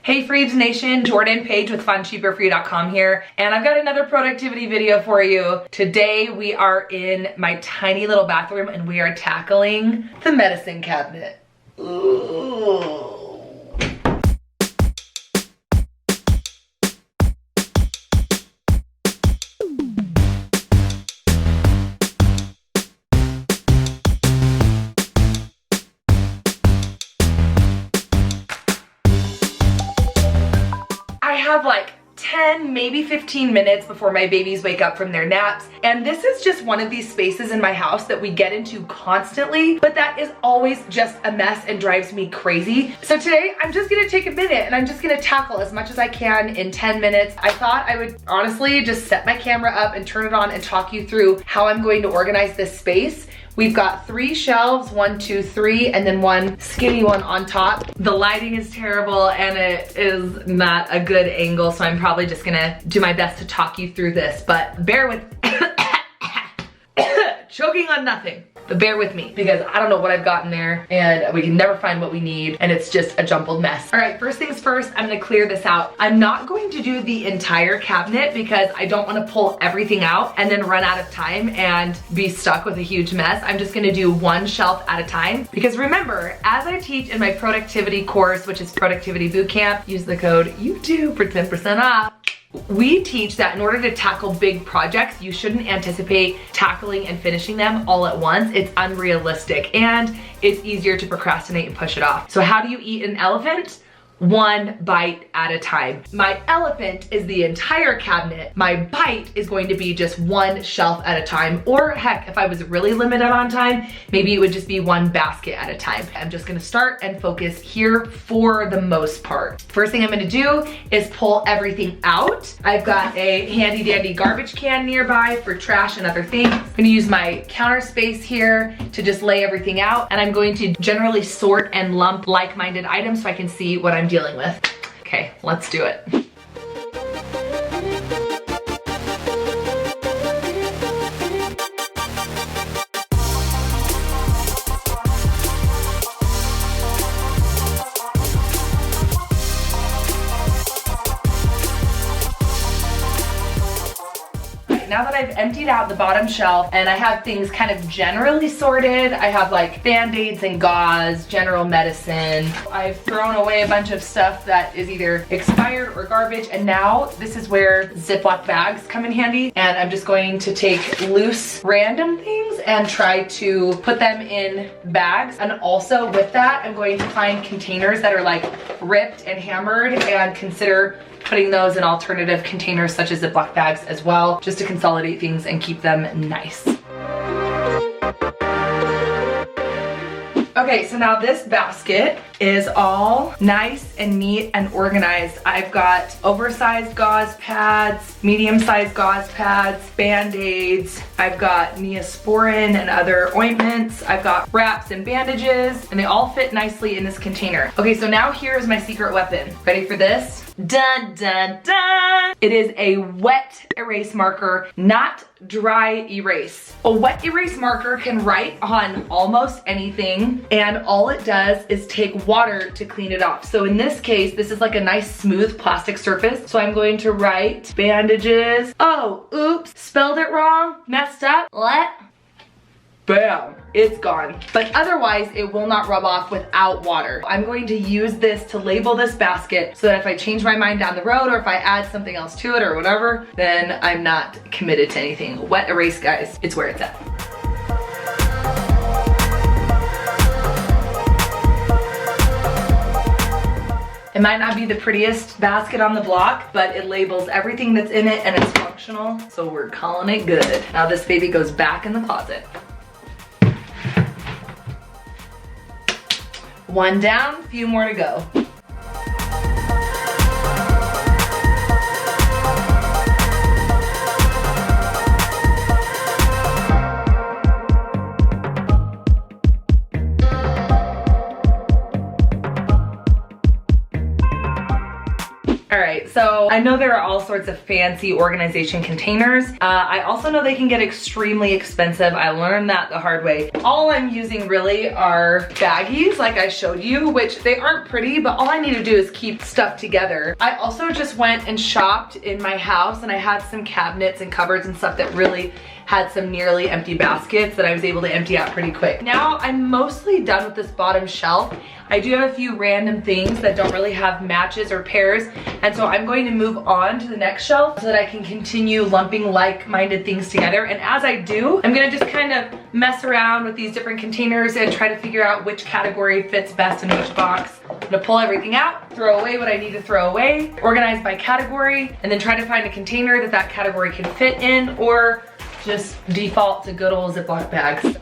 Hey Freebs Nation, Jordan Page with FunCheapOrFree.com here, and I've got another productivity video for you. Today we are in my tiny little bathroom and we are tackling the medicine cabinet. Ooh. Have like 10, maybe 15 minutes before my babies wake up from their naps. And this is just one of these spaces in my house that we get into constantly, but that is always just a mess and drives me crazy. So today I'm just gonna take a minute and I'm just gonna tackle as much as I can in 10 minutes. I thought I would honestly just set my camera up and turn it on and talk you through how I'm going to organize this space. We've got 3 shelves, 1, 2, 3, and then one skinny one on top. The lighting is terrible and it is not a good angle, so I'm probably just gonna do my best to talk you through this, but bear with, choking on nothing. But bear with me because I don't know what I've got in there and we can never find what we need and it's just a jumbled mess. All right, first things first, I'm gonna clear this out. I'm not going to do the entire cabinet because I don't wanna pull everything out and then run out of time and be stuck with a huge mess. I'm just gonna do one shelf at a time because remember, as I teach in my productivity course, which is Productivity Bootcamp, use the code YOUTUBE for 10% off. We teach that in order to tackle big projects, you shouldn't anticipate tackling and finishing them all at once. It's unrealistic and it's easier to procrastinate and push it off. So how do you eat an elephant? One bite at a time. My elephant is the entire cabinet. My bite is going to be just one shelf at a time. Or heck, if I was really limited on time, maybe it would just be one basket at a time. I'm just gonna start and focus here for the most part. First thing I'm gonna do is pull everything out. I've got a handy dandy garbage can nearby for trash and other things. I'm gonna use my counter space here to just lay everything out. And I'm going to generally sort and lump like-minded items so I can see what I'm dealing with. Okay, let's do it. Now that I've emptied out the bottom shelf and I have things kind of generally sorted, I have like Band-Aids and gauze, general medicine. I've thrown away a bunch of stuff that is either expired or garbage, and now this is where Ziploc bags come in handy. And I'm just going to take loose random things and try to put them in bags. And also with that, I'm going to find containers that are like ripped and hammered and consider putting those in alternative containers such as Ziploc bags as well, just to consolidate things and keep them nice. Okay, so now this basket is all nice and neat and organized. I've got oversized gauze pads, medium-sized gauze pads, Band-Aids. I've got Neosporin and other ointments. I've got wraps and bandages, and they all fit nicely in this container. Okay, so now here's my secret weapon. Ready for this? Dun, dun, dun! It is a wet erase marker, not dry erase. A wet erase marker can write on almost anything, and all it does is take water to clean it off. So in this case, this is like a nice smooth plastic surface. So I'm going to write bandages. Oh, oops, spelled it wrong, messed up. What? Bam, it's gone. But otherwise, it will not rub off without water. I'm going to use this to label this basket so that if I change my mind down the road or if I add something else to it or whatever, then I'm not committed to anything. Wet erase, guys, it's where it's at. It might not be the prettiest basket on the block, but it labels everything that's in it and it's functional, so we're calling it good. Now this baby goes back in the closet. One down, few more to go. All right, so I know there are all sorts of fancy organization containers. I also know they can get extremely expensive. I learned that the hard way. All I'm using really are baggies like I showed you, which they aren't pretty, but all I need to do is keep stuff together. I also just went and shopped in my house and I had some cabinets and cupboards and stuff that really had some nearly empty baskets that I was able to empty out pretty quick. Now I'm mostly done with this bottom shelf. I do have a few random things that don't really have matches or pairs, and so I'm going to move on to the next shelf so that I can continue lumping like-minded things together. And as I do, I'm gonna just kind of mess around with these different containers and try to figure out which category fits best in which box. I'm gonna pull everything out, throw away what I need to throw away, organize by category, and then try to find a container that that category can fit in, or just default to good old Ziploc bags.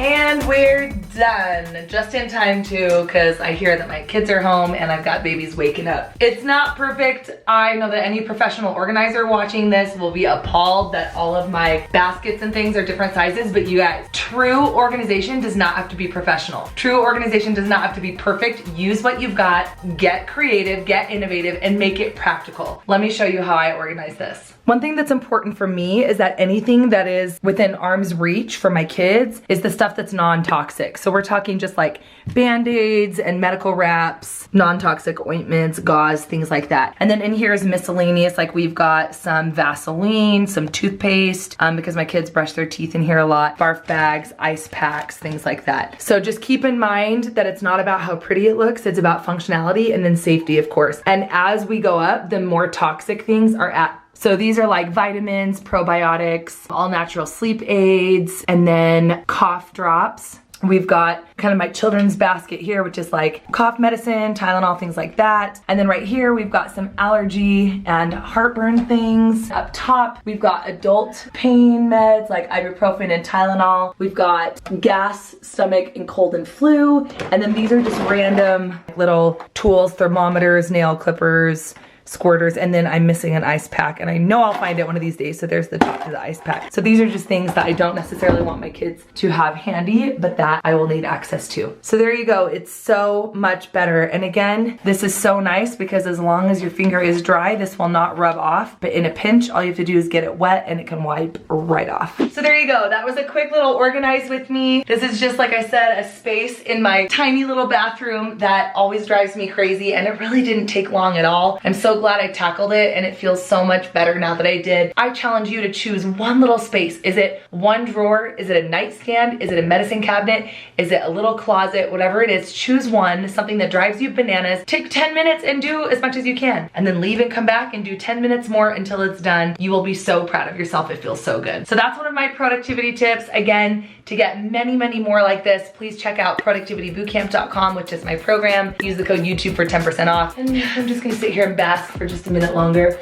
And we're done. Just in time too, because I hear that my kids are home and I've got babies waking up. It's not perfect. I know that any professional organizer watching this will be appalled that all of my baskets and things are different sizes, but you guys, true organization does not have to be professional. True organization does not have to be perfect. Use what you've got, get creative, get innovative, and make it practical. Let me show you how I organize this. One thing that's important for me is that anything that is within arm's reach for my kids is the stuff that's non-toxic. So we're talking just like Band-Aids and medical wraps, non-toxic ointments, gauze, things like that. And then in here is miscellaneous, like we've got some Vaseline, some toothpaste, because my kids brush their teeth in here a lot, barf bags, ice packs, things like that. So just keep in mind that it's not about how pretty it looks, it's about functionality and then safety, of course. And as we go up, the more toxic things are at. So these are like vitamins, probiotics, all natural sleep aids, and then cough drops. We've got kind of my children's basket here, which is like cough medicine, Tylenol, things like that. And then right here, we've got some allergy and heartburn things. Up top, we've got adult pain meds like ibuprofen and Tylenol. We've got gas, stomach, and cold and flu. And then these are just random little tools, thermometers, nail clippers, squirters, and then I'm missing an ice pack, and I know I'll find it one of these days, so there's the top to the ice pack. So these are just things that I don't necessarily want my kids to have handy, but that I will need access to. So there you go, it's so much better. And again, this is so nice because as long as your finger is dry, this will not rub off, but in a pinch, all you have to do is get it wet and it can wipe right off. So there you go, that was a quick little organize with me. This is just, like I said, a space in my tiny little bathroom that always drives me crazy, and it really didn't take long at all. I'm so glad I tackled it, and it feels so much better now that I did. I challenge you to choose one little space. Is it one drawer? Is it a nightstand? Is it a medicine cabinet? Is it a little closet? Whatever it is, choose one, something that drives you bananas. Take 10 minutes and do as much as you can, and then leave and come back and do 10 minutes more until it's done. You will be so proud of yourself. It feels so good. So that's one of my productivity tips. Again, to get many, many more like this, please check out productivitybootcamp.com, which is my program. Use the code YouTube for 10% off. And I'm just gonna sit here and bask for just a minute longer.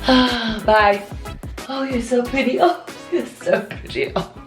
Bye. Oh, you're so pretty. Oh, you're so pretty. Oh.